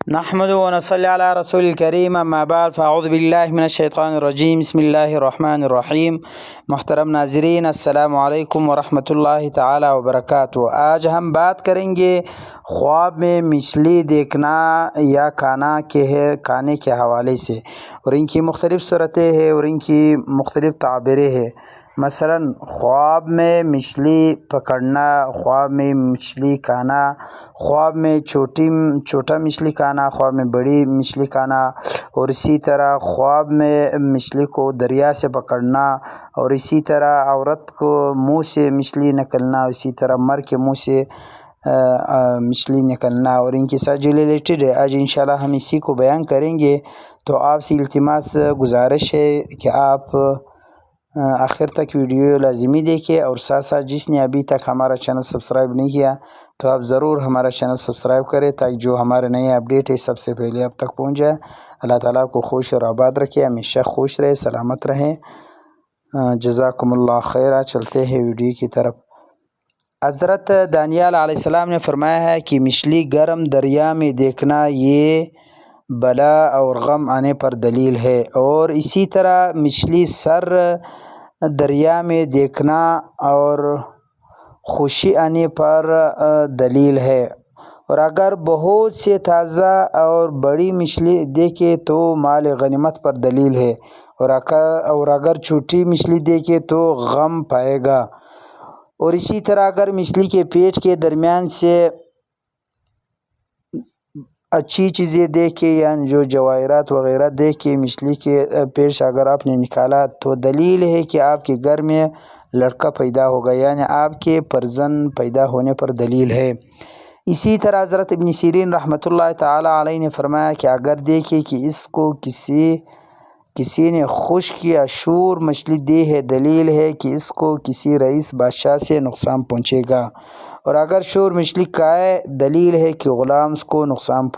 نحمد و نصلی علی رسول الکریم، اما بعد فاعوذ باللہ من الشیطان الرجیم، بسم اللہ الرحمن الرحیم۔ محترم ناظرین، السلام علیکم ورحمۃ اللہ تعالی وبرکاتہ۔ آج ہم بات کریں گے خواب میں مچھلی دیکھنا یا کھانے کے حوالے سے، اور ان کی مختلف صورتیں ہیں اور ان کی مختلف تعبیریں ہیں۔ مثلا خواب میں مچھلی پکڑنا، خواب میں مچھلی کھانا، خواب میں چھوٹا مچھلی کھانا، خواب میں بڑی مچھلی کھانا، اور اسی طرح خواب میں مچھلی کو دریا سے پکڑنا، اور اسی طرح عورت کو منہ سے مچھلی نکلنا، اسی طرح مرد کے منہ سے مچھلی نکلنا، اور ان کے ساتھ جو ریلیٹڈ ہے آج انشاءاللہ ہم اسی کو بیان کریں گے۔ تو آپ سے التماس گزارش ہے کہ آپ آخر تک ویڈیو لازمی دیکھیں، اور ساتھ ساتھ جس نے ابھی تک ہمارا چینل سبسکرائب نہیں کیا تو آپ ضرور ہمارا چینل سبسکرائب کریں تاکہ جو ہمارے نئے اپڈیٹ ہے سب سے پہلے آپ تک پہنچ جائے۔ اللہ تعالیٰ کو خوش اور آباد رکھے، ہمیشہ خوش رہے، سلامت رہیں۔ جزاکم اللہ خیرہ۔ چلتے ہیں ویڈیو کی طرف۔ حضرت دانیال علیہ السلام نے فرمایا ہے کہ مچھلی گرم دریا میں دیکھنا یہ بلا اور غم آنے پر دلیل ہے، اور اسی طرح مچھلی سر دریا میں دیکھنا اور خوشی آنے پر دلیل ہے، اور اگر بہت سے تازہ اور بڑی مچھلی دیکھے تو مال غنیمت پر دلیل ہے، اور اگر چھوٹی مچھلی دیکھے تو غم پائے گا، اور اسی طرح اگر مچھلی کے پیٹ کے درمیان سے اچھی چیزیں دیکھے، یعنی جو جواہرات وغیرہ دیکھے مچھلی کے پیٹ سے اگر آپ نے نکالا تو دلیل ہے کہ آپ کے گھر میں لڑکا پیدا ہوگا، یعنی آپ کے فرزند پیدا ہونے پر دلیل ہے۔ اسی طرح حضرت ابن سیرین رحمۃ اللہ تعالی علیہ نے فرمایا کہ اگر دیکھے کہ اس کو کسی نے خشک یا شور مچھلی دی ہے، دلیل ہے کہ اس کو کسی رئیس بادشاہ سے نقصان پہنچے گا، اور اگر شور مچھلی کھائے دلیل ہے کہ غلام اس کو نقصان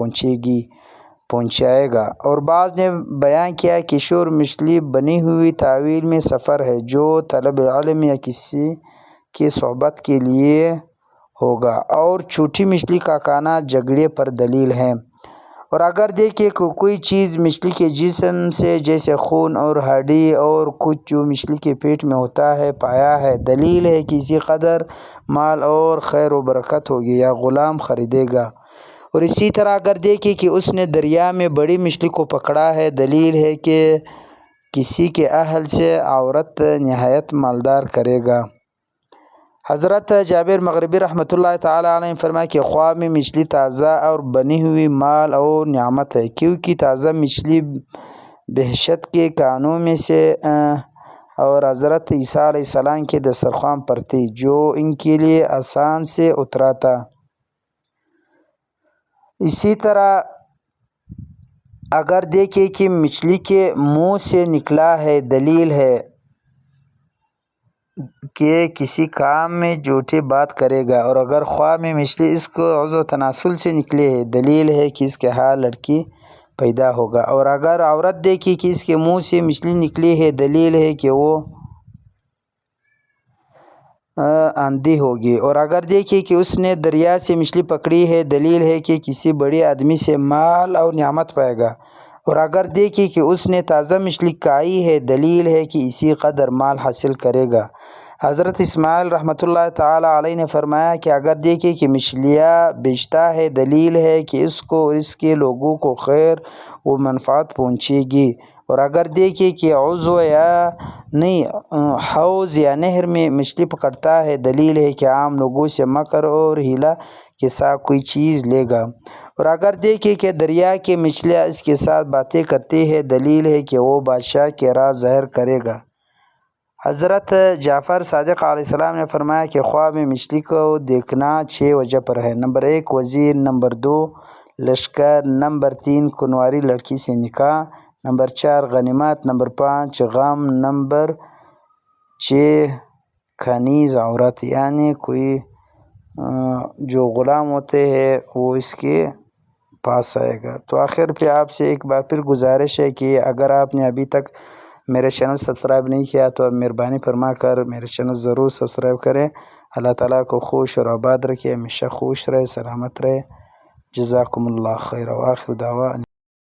پہنچائے گا۔ اور بعض نے بیان کیا کہ شور مچھلی بنی ہوئی تعویل میں سفر ہے جو طلب علم یا کسی کی صحبت کے لیے ہوگا، اور چھوٹی مچھلی کا کھانا جھگڑے پر دلیل ہے۔ اور اگر دیکھے کہ کوئی چیز مچھلی کے جسم سے جیسے خون اور ہڈی اور کچھ جو مچھلی کے پیٹ میں ہوتا ہے پایا ہے، دلیل ہے کہ اسی قدر مال اور خیر و برکت ہوگی یا غلام خریدے گا۔ اور اسی طرح اگر دیکھے کہ اس نے دریا میں بڑی مچھلی کو پکڑا ہے، دلیل ہے کہ کسی کے اہل سے عورت نہایت مالدار کرے گا۔ حضرت جابر مغربی رحمۃ اللہ تعالی علیہ نے فرمایا کہ خواب میں مچھلی تازہ اور بنی ہوئی مال اور نعمت ہے، کیونکہ تازہ مچھلی بہشت کے کانوں میں سے اور حضرت عیسیٰ علیہ السلام کے دسترخوان پر تھی جو ان کے لیے آسان سے اترا تھا۔ اسی طرح اگر دیکھے کہ مچھلی کے منہ سے نکلا ہے، دلیل ہے کہ کسی کام میں جھوٹی بات کرے گا، اور اگر خواب میں مچھلی اس کو عضو تناسل سے نکلے ہے، دلیل ہے کہ اس کے ہاں لڑکی پیدا ہوگا، اور اگر عورت دیکھی کہ اس کے منہ سے مچھلی نکلی ہے، دلیل ہے کہ وہ اندھی ہوگی، اور اگر دیکھے کہ اس نے دریا سے مچھلی پکڑی ہے، دلیل ہے کہ کسی بڑے آدمی سے مال اور نعمت پائے گا، اور اگر دیکھے کہ اس نے تازہ مچھلی کھائی ہے، دلیل ہے کہ اسی قدر مال حاصل کرے گا۔ حضرت اسماعیل رحمۃ اللہ تعالی علیہ نے فرمایا کہ اگر دیکھے کہ مچھلیاں بیچتا ہے، دلیل ہے کہ اس کو اور اس کے لوگوں کو خیر و منفعت پہنچے گی، اور اگر دیکھے کہ عضو یا حوض یا نہر میں مچھلی پکڑتا ہے، دلیل ہے کہ عام لوگوں سے مکر اور ہیلا کے ساتھ کوئی چیز لے گا، اور اگر دیکھے کہ دریا کی مچھلیاں اس کے ساتھ باتیں کرتی ہے، دلیل ہے کہ وہ بادشاہ کے راز ظاہر کرے گا۔ حضرت جعفر صادق علیہ السلام نے فرمایا کہ خواب میں مچھلی کو دیکھنا 6 وجہ پر ہے۔ نمبر 1 وزیر، نمبر 2 لشکر، نمبر 3 کنواری لڑکی سے نکاح، نمبر 4 غنیمت، نمبر 5 غم، نمبر 6 کنیز عورت، یعنی کوئی جو غلام ہوتے ہیں وہ اس کے پاس آئے گا۔ تو آخر پہ آپ سے ایک بار پھر گزارش ہے کہ اگر آپ نے ابھی تک میرے چینل سبسکرائب نہیں کیا تو مہربانی فرما کر میرے چینل ضرور سبسکرائب کریں۔ اللہ تعالیٰ کو خوش اور آباد رکھے، ہمیشہ خوش رہے، سلامت رہے۔ جزاکم اللہ خیر، وآخر دعوانا